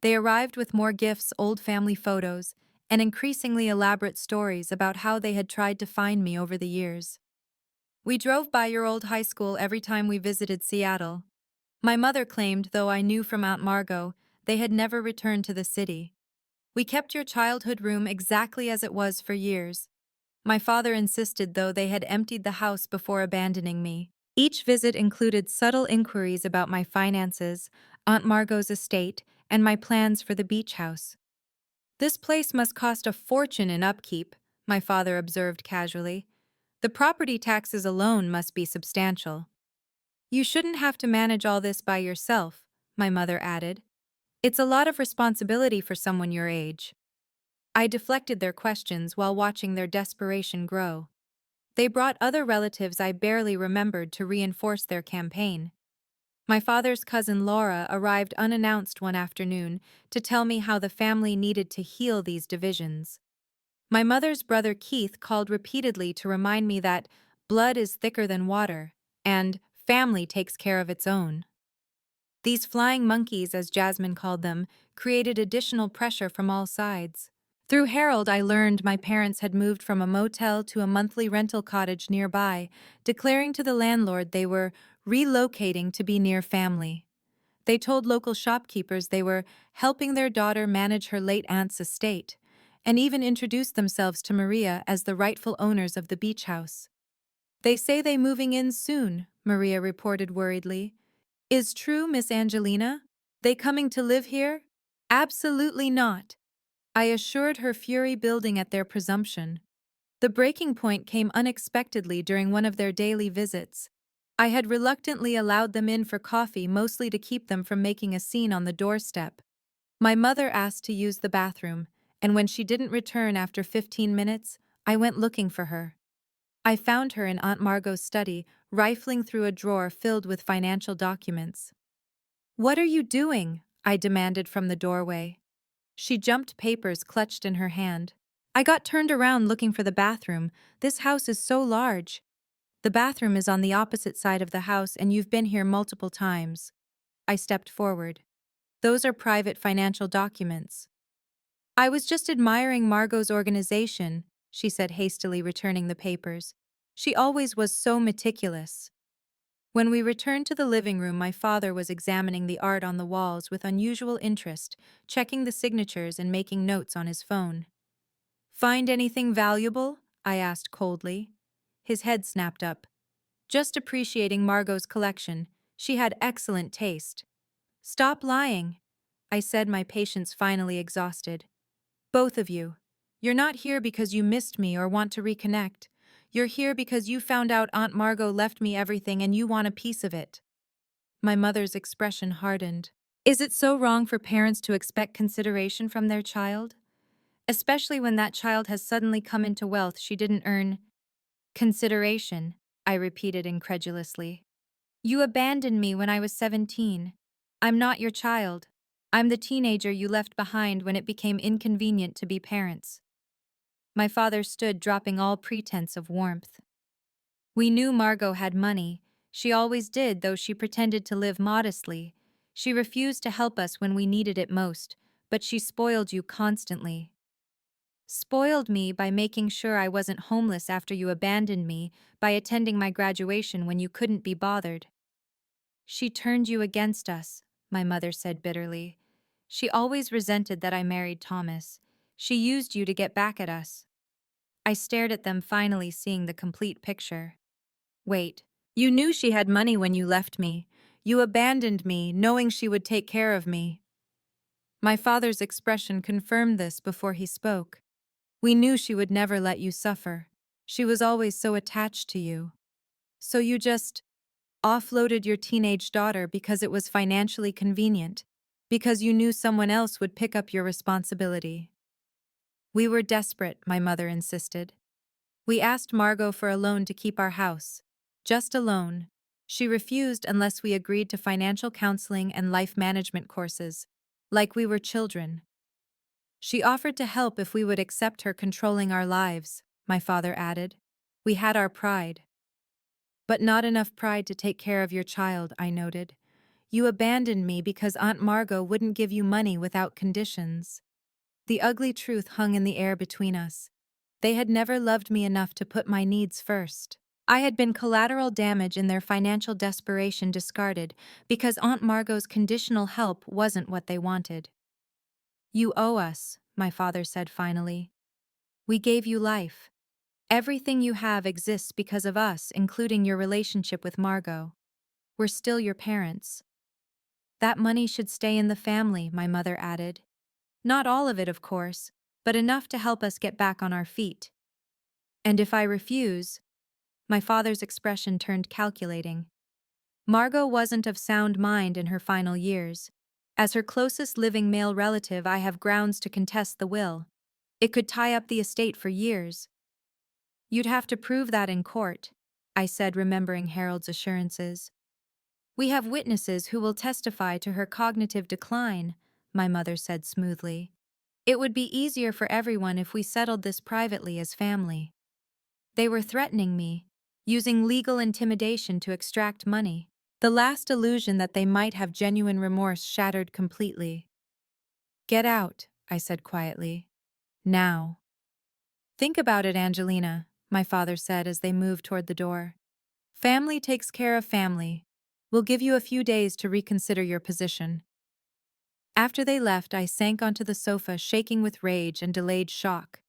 They arrived with more gifts, old family photos, and increasingly elaborate stories about how they had tried to find me over the years. We drove by your old high school every time we visited Seattle. My mother claimed, though I knew from Aunt Margo, they had never returned to the city. We kept your childhood room exactly as it was for years. My father insisted, though, they had emptied the house before abandoning me. Each visit included subtle inquiries about my finances, Aunt Margot's estate, and my plans for the beach house. This place must cost a fortune in upkeep, my father observed casually. The property taxes alone must be substantial. You shouldn't have to manage all this by yourself, my mother added. It's a lot of responsibility for someone your age. I deflected their questions while watching their desperation grow. They brought other relatives I barely remembered to reinforce their campaign. My father's cousin Laura arrived unannounced one afternoon to tell me how the family needed to heal these divisions. My mother's brother Keith called repeatedly to remind me that blood is thicker than water, and family takes care of its own. These flying monkeys, as Jasmine called them, created additional pressure from all sides. Through Harold, I learned my parents had moved from a motel to a monthly rental cottage nearby, declaring to the landlord they were relocating to be near family. They told local shopkeepers they were helping their daughter manage her late aunt's estate, and even introduced themselves to Maria as the rightful owners of the beach house. They say they moving in soon, Maria reported worriedly. Is true, Miss Angelina? They coming to live here? Absolutely not. I assured her, fury building at their presumption. The breaking point came unexpectedly during one of their daily visits. I had reluctantly allowed them in for coffee, mostly to keep them from making a scene on the doorstep. My mother asked to use the bathroom, and when she didn't return after 15 minutes, I went looking for her. I found her in Aunt Margot's study, rifling through a drawer filled with financial documents. "What are you doing?" I demanded from the doorway. She jumped, papers clutched in her hand. "I got turned around looking for the bathroom. This house is so large." "The bathroom is on the opposite side of the house and you've been here multiple times." I stepped forward. "Those are private financial documents." I was just admiring Margot's organization, she said hastily returning the papers. She always was so meticulous. When we returned to the living room, my father was examining the art on the walls with unusual interest, checking the signatures and making notes on his phone. Find anything valuable? I asked coldly. His head snapped up. Just appreciating Margot's collection. She had excellent taste. Stop lying, I said, my patience finally exhausted. Both of you. You're not here because you missed me or want to reconnect. You're here because you found out Aunt Margo left me everything and you want a piece of it. My mother's expression hardened. Is it so wrong for parents to expect consideration from their child? Especially when that child has suddenly come into wealth she didn't earn. Consideration, I repeated incredulously. You abandoned me when I was 17. I'm not your child. I'm the teenager you left behind when it became inconvenient to be parents. My father stood, dropping all pretense of warmth. We knew Margot had money. She always did, though she pretended to live modestly. She refused to help us when we needed it most, but she spoiled you constantly. Spoiled me by making sure I wasn't homeless after you abandoned me, by attending my graduation when you couldn't be bothered. She turned you against us, my mother said bitterly. She always resented that I married Thomas. She used you to get back at us. I stared at them, finally seeing the complete picture. Wait, you knew she had money when you left me. You abandoned me, knowing she would take care of me. My father's expression confirmed this before he spoke. We knew she would never let you suffer. She was always so attached to you. So you just offloaded your teenage daughter because it was financially convenient, because you knew someone else would pick up your responsibility. We were desperate, my mother insisted. We asked Margot for a loan to keep our house. Just a loan. She refused unless we agreed to financial counseling and life management courses, like we were children. She offered to help if we would accept her controlling our lives, my father added. We had our pride. But not enough pride to take care of your child, I noted. You abandoned me because Aunt Margo wouldn't give you money without conditions. The ugly truth hung in the air between us. They had never loved me enough to put my needs first. I had been collateral damage in their financial desperation, discarded because Aunt Margot's conditional help wasn't what they wanted. You owe us, my father said finally. We gave you life. Everything you have exists because of us, including your relationship with Margo. We're still your parents. That money should stay in the family, my mother added. Not all of it, of course, but enough to help us get back on our feet. And if I refuse? My father's expression turned calculating. Margo wasn't of sound mind in her final years. As her closest living male relative, I have grounds to contest the will. It could tie up the estate for years. You'd have to prove that in court, I said, remembering Harold's assurances. We have witnesses who will testify to her cognitive decline, my mother said smoothly. It would be easier for everyone if we settled this privately as family. They were threatening me, using legal intimidation to extract money. The last illusion that they might have genuine remorse shattered completely. Get out, I said quietly. Now. Think about it, Angelina, my father said as they moved toward the door. Family takes care of family. We'll give you a few days to reconsider your position. After they left, I sank onto the sofa, shaking with rage and delayed shock.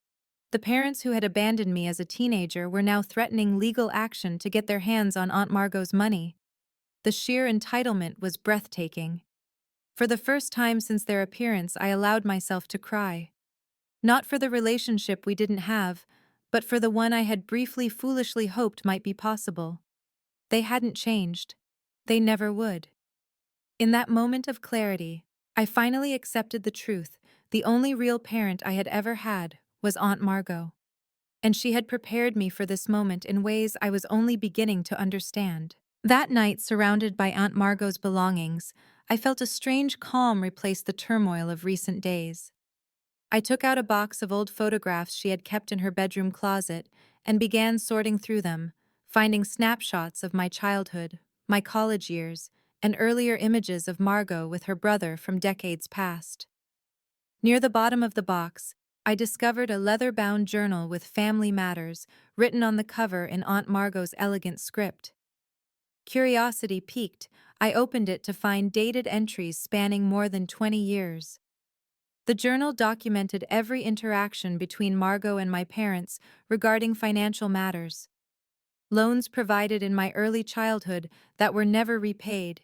The parents who had abandoned me as a teenager were now threatening legal action to get their hands on Aunt Margot's money. The sheer entitlement was breathtaking. For the first time since their appearance, I allowed myself to cry. Not for the relationship we didn't have, but for the one I had briefly foolishly hoped might be possible. They hadn't changed. They never would. In that moment of clarity, I finally accepted the truth. The only real parent I had ever had was Aunt Margo. And she had prepared me for this moment in ways I was only beginning to understand. That night, surrounded by Aunt Margot's belongings, I felt a strange calm replace the turmoil of recent days. I took out a box of old photographs she had kept in her bedroom closet and began sorting through them, finding snapshots of my childhood, my college years, and earlier images of Margot with her brother from decades past. Near the bottom of the box, I discovered a leather-bound journal with family matters written on the cover in Aunt Margo's elegant script. Curiosity piqued, I opened it to find dated entries spanning more than 20 years. The journal documented every interaction between Margo and my parents regarding financial matters. Loans provided in my early childhood that were never repaid.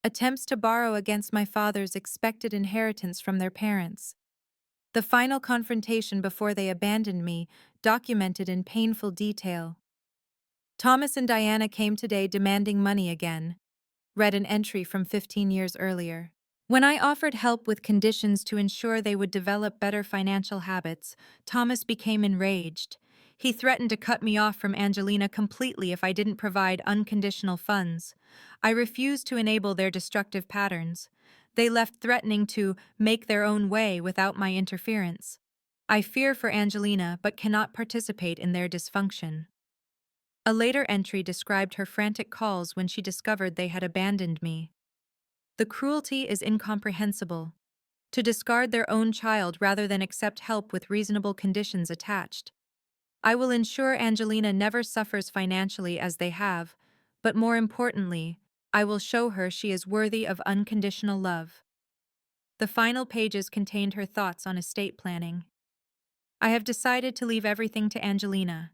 Attempts to borrow against my father's expected inheritance from their parents. The final confrontation before they abandoned me, documented in painful detail. Thomas and Diana came today demanding money again. Read an entry from 15 years earlier. When I offered help with conditions to ensure they would develop better financial habits, Thomas became enraged. He threatened to cut me off from Angelina completely if I didn't provide unconditional funds. I refused to enable their destructive patterns. They left threatening to make their own way without my interference. I fear for Angelina but cannot participate in their dysfunction. A later entry described her frantic calls when she discovered they had abandoned me. The cruelty is incomprehensible. To discard their own child rather than accept help with reasonable conditions attached. I will ensure Angelina never suffers financially as they have, but more importantly, I will show her she is worthy of unconditional love. The final pages contained her thoughts on estate planning. I have decided to leave everything to Angelina.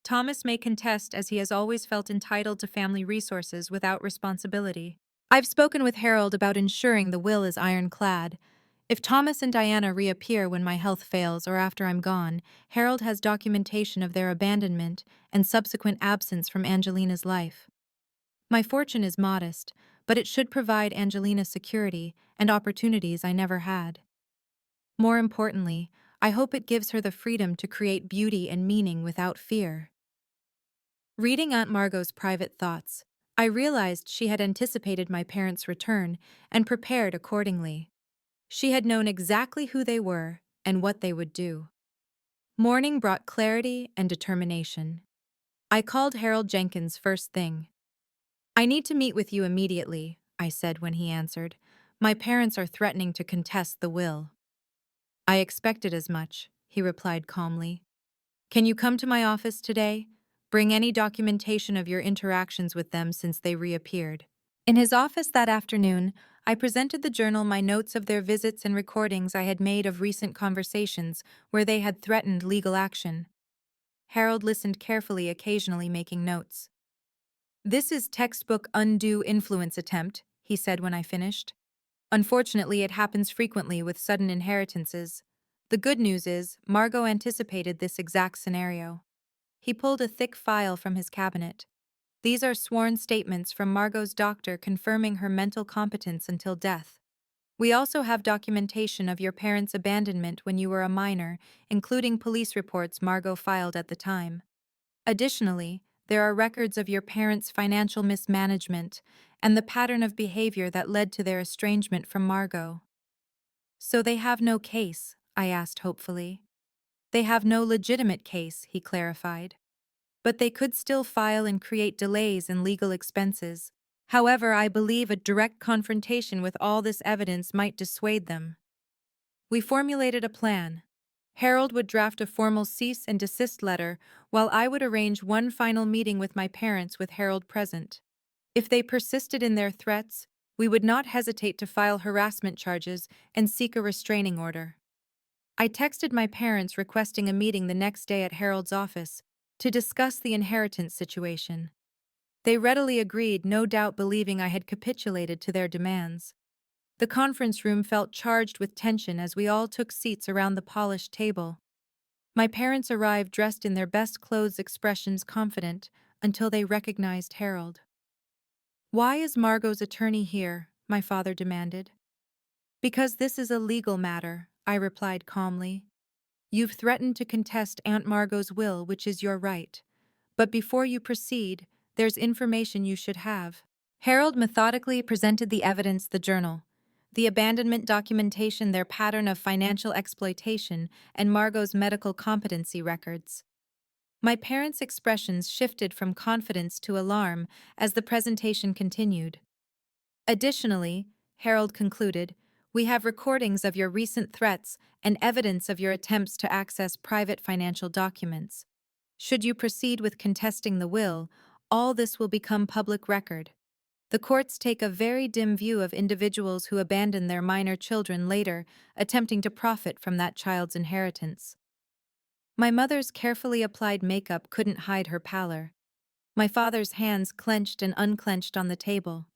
Thomas may contest as he has always felt entitled to family resources without responsibility. I've spoken with Harold about ensuring the will is ironclad. If Thomas and Diana reappear when my health fails or after I'm gone, Harold has documentation of their abandonment and subsequent absence from Angelina's life. My fortune is modest, but it should provide Angelina security and opportunities I never had. More importantly, I hope it gives her the freedom to create beauty and meaning without fear. Reading Aunt Margo's private thoughts, I realized she had anticipated my parents' return and prepared accordingly. She had known exactly who they were and what they would do. Morning brought clarity and determination. I called Harold Jenkins first thing. "I need to meet with you immediately," I said when he answered. "My parents are threatening to contest the will." "I expected as much," he replied calmly. "Can you come to my office today? Bring any documentation of your interactions with them since they reappeared." In his office that afternoon, I presented the journal my notes of their visits and recordings I had made of recent conversations where they had threatened legal action. Harold listened carefully, occasionally making notes. "This is textbook undue influence attempt," he said when I finished. "Unfortunately, it happens frequently with sudden inheritances. The good news is, Margo anticipated this exact scenario." He pulled a thick file from his cabinet. "These are sworn statements from Margo's doctor confirming her mental competence until death. We also have documentation of your parents' abandonment when you were a minor, including police reports Margo filed at the time. Additionally, there are records of your parents' financial mismanagement and the pattern of behavior that led to their estrangement from Margo." "So they have no case?" I asked hopefully. "They have no legitimate case," he clarified. "But they could still file and create delays and legal expenses. However, I believe a direct confrontation with all this evidence might dissuade them." We formulated a plan. Harold would draft a formal cease and desist letter, while I would arrange one final meeting with my parents with Harold present. If they persisted in their threats, we would not hesitate to file harassment charges and seek a restraining order. I texted my parents requesting a meeting the next day at Harold's office to discuss the inheritance situation. They readily agreed, no doubt believing I had capitulated to their demands. The conference room felt charged with tension as we all took seats around the polished table. My parents arrived dressed in their best clothes, expressions confident, until they recognized Harold. "Why is Margo's attorney here?" my father demanded. "Because this is a legal matter," I replied calmly. "You've threatened to contest Aunt Margo's will, which is your right. But before you proceed, there's information you should have." Harold methodically presented the evidence: the journal, the abandonment documentation, their pattern of financial exploitation, and Margo's medical competency records. My parents' expressions shifted from confidence to alarm as the presentation continued. "Additionally," Harold concluded, We have recordings of your recent threats and evidence of your attempts to access private financial documents. Should you proceed with contesting the will, all this will become public record. The courts take a very dim view of individuals who abandon their minor children later, attempting to profit from that child's inheritance. My mother's carefully applied makeup couldn't hide her pallor. My father's hands clenched and unclenched on the table.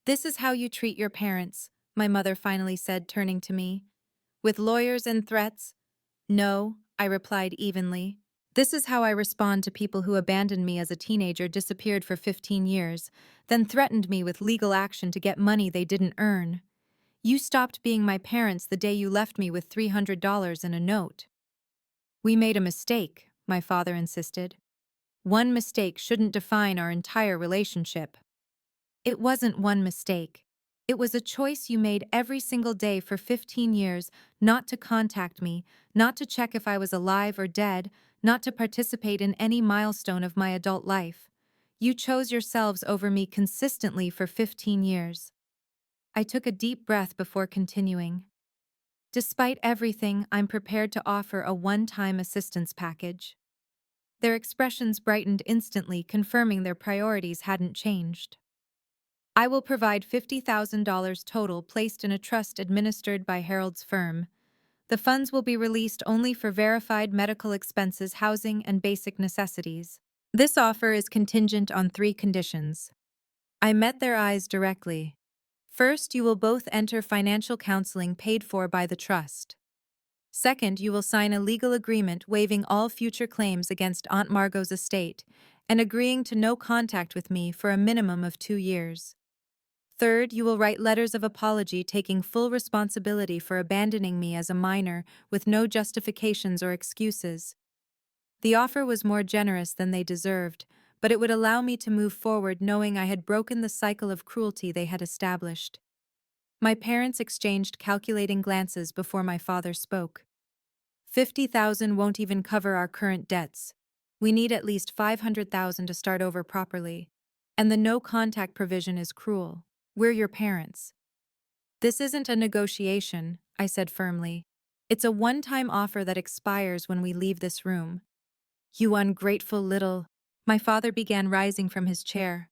"This is how you treat your parents," my mother finally said, turning to me. "With lawyers and threats?" "No," I replied evenly. "This is how I respond to people who abandoned me as a teenager, disappeared for 15 years, then threatened me with legal action to get money they didn't earn. You stopped being my parents the day you left me with $300 in a note." "We made a mistake," my father insisted. "One mistake shouldn't define our entire relationship." "It wasn't one mistake. It was a choice you made every single day for 15 years not to contact me, not to check if I was alive or dead, not to participate in any milestone of my adult life. You chose yourselves over me consistently for 15 years. I took a deep breath before continuing. "Despite everything, I'm prepared to offer a one-time assistance package." Their expressions brightened instantly, confirming their priorities hadn't changed. "I will provide $50,000 total, placed in a trust administered by Harold's firm. The funds will be released only for verified medical expenses, housing, and basic necessities. This offer is contingent on 3 conditions." I met their eyes directly. "First, you will both enter financial counseling paid for by the trust. Second, you will sign a legal agreement waiving all future claims against Aunt Margo's estate and agreeing to no contact with me for a minimum of 2 years. Third, you will write letters of apology taking full responsibility for abandoning me as a minor with no justifications or excuses." The offer was more generous than they deserved, but it would allow me to move forward knowing I had broken the cycle of cruelty they had established. My parents exchanged calculating glances before my father spoke. "50,000 won't even cover our current debts. We need at least 500,000 to start over properly. And the no contact provision is cruel. We're your parents." "This isn't a negotiation," I said firmly. "It's a one-time offer that expires when we leave this room." "You ungrateful little—" My father began rising from his chair.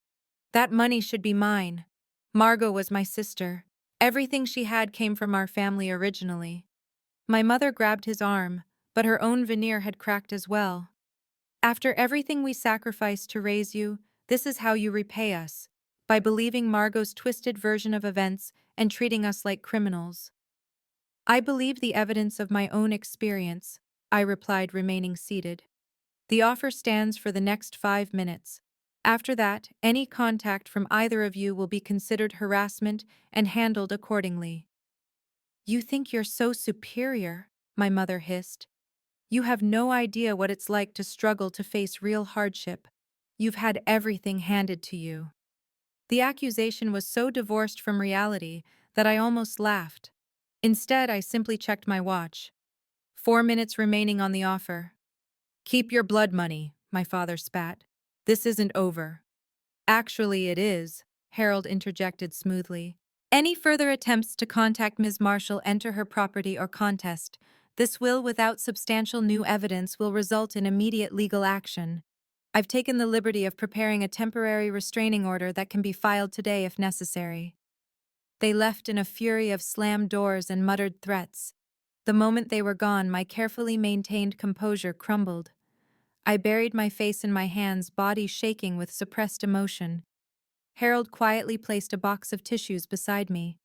"That money should be mine. Margo was my sister. Everything she had came from our family originally." My mother grabbed his arm, but her own veneer had cracked as well. "After everything we sacrificed to raise you, this is how you repay us, by believing Margo's twisted version of events and treating us like criminals." "I believe the evidence of my own experience," I replied, remaining seated. "The offer stands for the next 5 minutes. After that, any contact from either of you will be considered harassment and handled accordingly." "You think you're so superior," my mother hissed. "You have no idea what it's like to struggle to face real hardship. You've had everything handed to you." The accusation was so divorced from reality that I almost laughed. Instead, I simply checked my watch. 4 minutes remaining on the offer. "Keep your blood money," my father spat. "This isn't over." "Actually, it is," Harold interjected smoothly. "Any further attempts to contact Ms. Marshall, enter her property, or contest this will without substantial new evidence will result in immediate legal action. I've taken the liberty of preparing a temporary restraining order that can be filed today if necessary." They left in a fury of slammed doors and muttered threats. The moment they were gone, my carefully maintained composure crumbled. I buried my face in my hands, body shaking with suppressed emotion. Harold quietly placed a box of tissues beside me.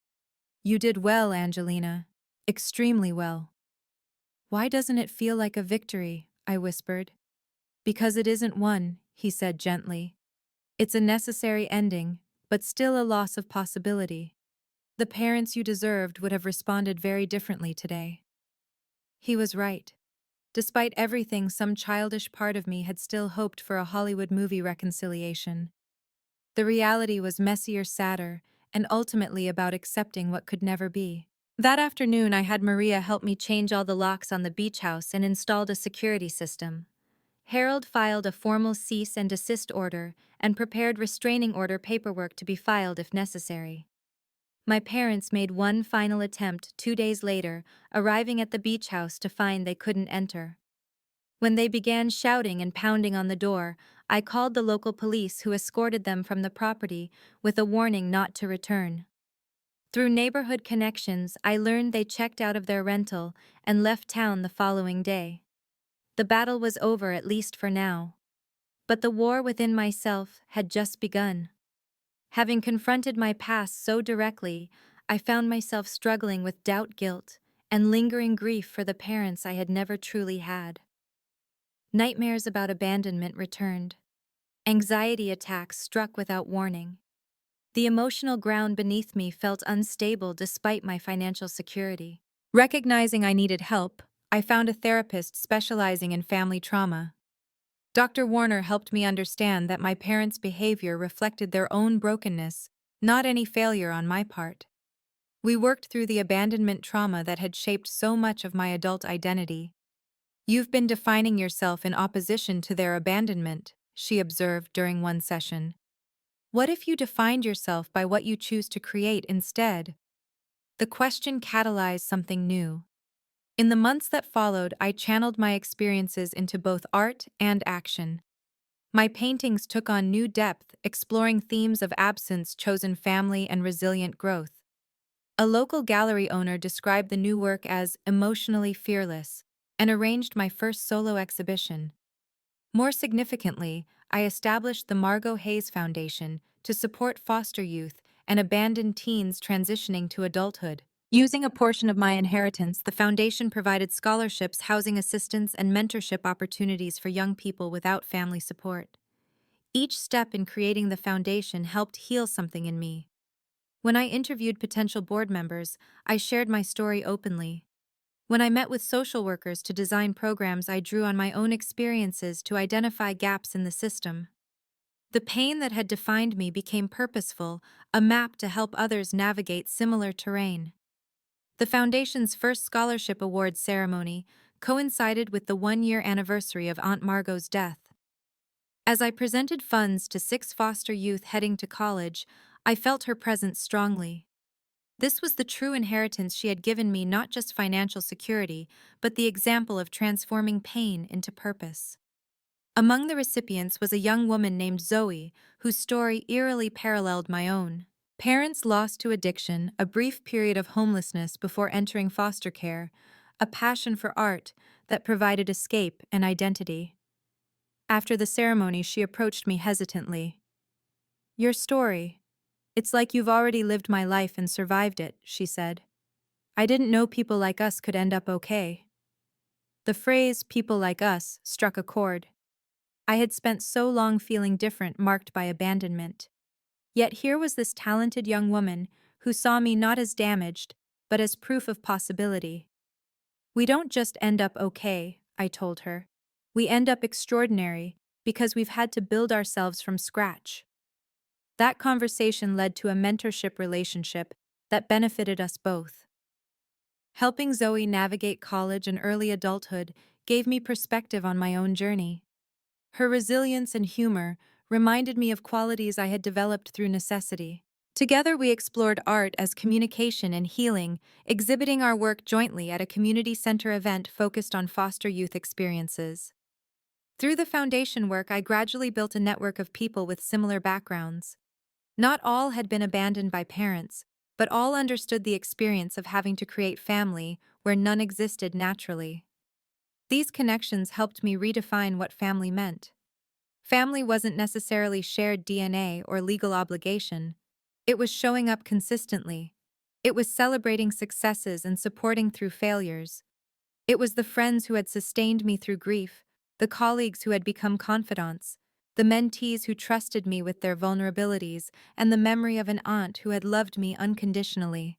"You did well, Angelina. Extremely well." "Why doesn't it feel like a victory?" I whispered. "Because it isn't one," he said gently. "It's a necessary ending, but still a loss of possibility. The parents you deserved would have responded very differently today." He was right. Despite everything, some childish part of me had still hoped for a Hollywood movie reconciliation. The reality was messier, sadder, and ultimately about accepting what could never be. That afternoon, I had Maria help me change all the locks on the beach house and installed a security system. Harold filed a formal cease and desist order and prepared restraining order paperwork to be filed if necessary. My parents made one final attempt 2 days later, arriving at the beach house to find they couldn't enter. When they began shouting and pounding on the door, I called the local police who escorted them from the property with a warning not to return. Through neighborhood connections, I learned they checked out of their rental and left town the following day. The battle was over, at least for now. But the war within myself had just begun. Having confronted my past so directly, I found myself struggling with doubt, guilt, and lingering grief for the parents I had never truly had. Nightmares about abandonment returned. Anxiety attacks struck without warning. The emotional ground beneath me felt unstable despite my financial security. Recognizing I needed help, I found a therapist specializing in family trauma. Dr. Warner helped me understand that my parents' behavior reflected their own brokenness, not any failure on my part. We worked through the abandonment trauma that had shaped so much of my adult identity. "You've been defining yourself in opposition to their abandonment," she observed during one session. "What if you defined yourself by what you choose to create instead?" The question catalyzed something new. In the months that followed, I channeled my experiences into both art and action. My paintings took on new depth, exploring themes of absence, chosen family, and resilient growth. A local gallery owner described the new work as emotionally fearless and arranged my first solo exhibition. More significantly, I established the Margo Hayes Foundation to support foster youth and abandoned teens transitioning to adulthood. Using a portion of my inheritance, the foundation provided scholarships, housing assistance, and mentorship opportunities for young people without family support. Each step in creating the foundation helped heal something in me. When I interviewed potential board members, I shared my story openly. When I met with social workers to design programs, I drew on my own experiences to identify gaps in the system. The pain that had defined me became purposeful, a map to help others navigate similar terrain. The Foundation's first scholarship award ceremony coincided with the one-year anniversary of Aunt Margo's death. As I presented funds to 6 foster youth heading to college, I felt her presence strongly. This was the true inheritance she had given me, not just financial security, but the example of transforming pain into purpose. Among the recipients was a young woman named Zoe, whose story eerily paralleled my own. Parents lost to addiction, a brief period of homelessness before entering foster care, a passion for art that provided escape and identity. After the ceremony, she approached me hesitantly. "Your story. It's like you've already lived my life and survived it," she said. "I didn't know people like us could end up okay." The phrase "people like us" struck a chord. I had spent so long feeling different, marked by abandonment. Yet here was this talented young woman who saw me not as damaged, but as proof of possibility. "We don't just end up okay," I told her. "We end up extraordinary because we've had to build ourselves from scratch." That conversation led to a mentorship relationship that benefited us both. Helping Zoe navigate college and early adulthood gave me perspective on my own journey. Her resilience and humor reminded me of qualities I had developed through necessity. Together we explored art as communication and healing, exhibiting our work jointly at a community center event focused on foster youth experiences. Through the foundation work, I gradually built a network of people with similar backgrounds. Not all had been abandoned by parents, but all understood the experience of having to create family where none existed naturally. These connections helped me redefine what family meant. Family wasn't necessarily shared DNA or legal obligation. It was showing up consistently. It was celebrating successes and supporting through failures. It was the friends who had sustained me through grief, the colleagues who had become confidants, the mentees who trusted me with their vulnerabilities, and the memory of an aunt who had loved me unconditionally.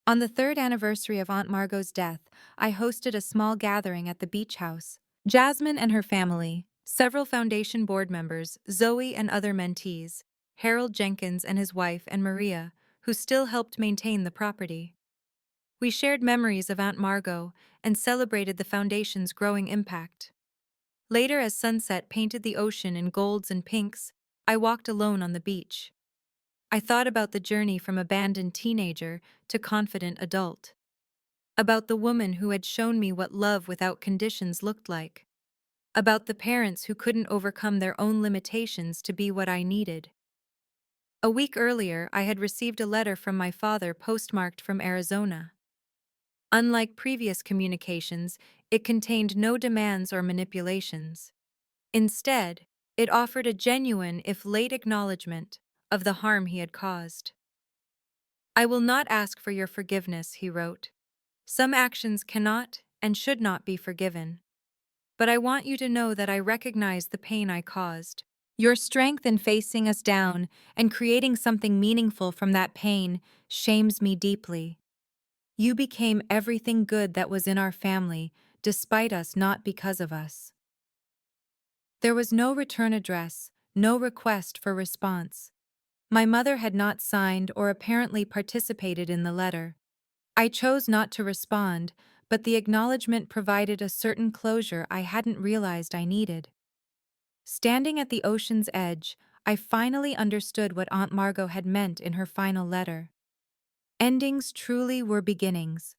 On the 3rd anniversary of Aunt Margo's death, I hosted a small gathering at the beach house. Jasmine and her family, several foundation board members, Zoe and other mentees, Harold Jenkins and his wife, and Maria, who still helped maintain the property. We shared memories of Aunt Margo and celebrated the foundation's growing impact. Later, as sunset painted the ocean in golds and pinks, I walked alone on the beach. I thought about the journey from abandoned teenager to confident adult, about the woman who had shown me what love without conditions looked like, about the parents who couldn't overcome their own limitations to be what I needed. A week earlier, I had received a letter from my father postmarked from Arizona. Unlike previous communications, it contained no demands or manipulations. Instead, it offered a genuine, if late, acknowledgement of the harm he had caused. I will not ask for your forgiveness, he wrote. Some actions cannot and should not be forgiven. But I want you to know that I recognize the pain I caused. Your strength in facing us down and creating something meaningful from that pain shames me deeply. You became everything good that was in our family, despite us, not because of us. There was no return address, no request for response. My mother had not signed or apparently participated in the letter. I chose not to respond, but the acknowledgement provided a certain closure I hadn't realized I needed. Standing at the ocean's edge, I finally understood what Aunt Margo had meant in her final letter. Endings truly were beginnings.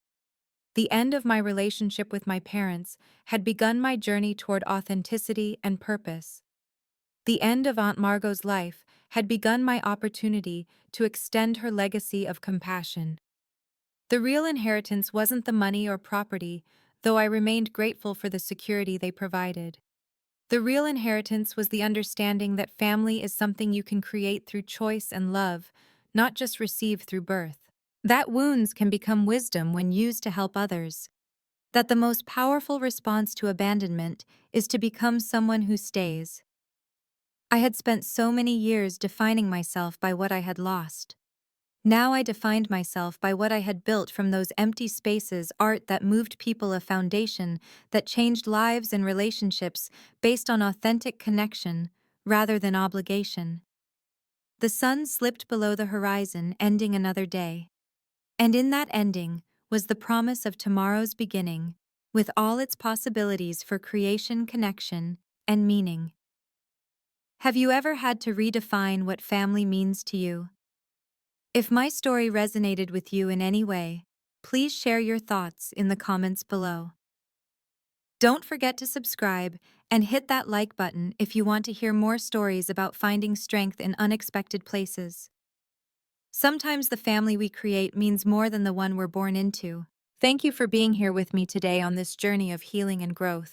The end of my relationship with my parents had begun my journey toward authenticity and purpose. The end of Aunt Margot's life had begun my opportunity to extend her legacy of compassion. The real inheritance wasn't the money or property, though I remained grateful for the security they provided. The real inheritance was the understanding that family is something you can create through choice and love, not just receive through birth. That wounds can become wisdom when used to help others. That the most powerful response to abandonment is to become someone who stays. I had spent so many years defining myself by what I had lost. Now I defined myself by what I had built from those empty spaces, art that moved people, a foundation that changed lives and relationships based on authentic connection rather than obligation. The sun slipped below the horizon, ending another day. And in that ending was the promise of tomorrow's beginning, with all its possibilities for creation, connection, and meaning. Have you ever had to redefine what family means to you? If my story resonated with you in any way, please share your thoughts in the comments below. Don't forget to subscribe and hit that like button if you want to hear more stories about finding strength in unexpected places. Sometimes the family we create means more than the one we're born into. Thank you for being here with me today on this journey of healing and growth.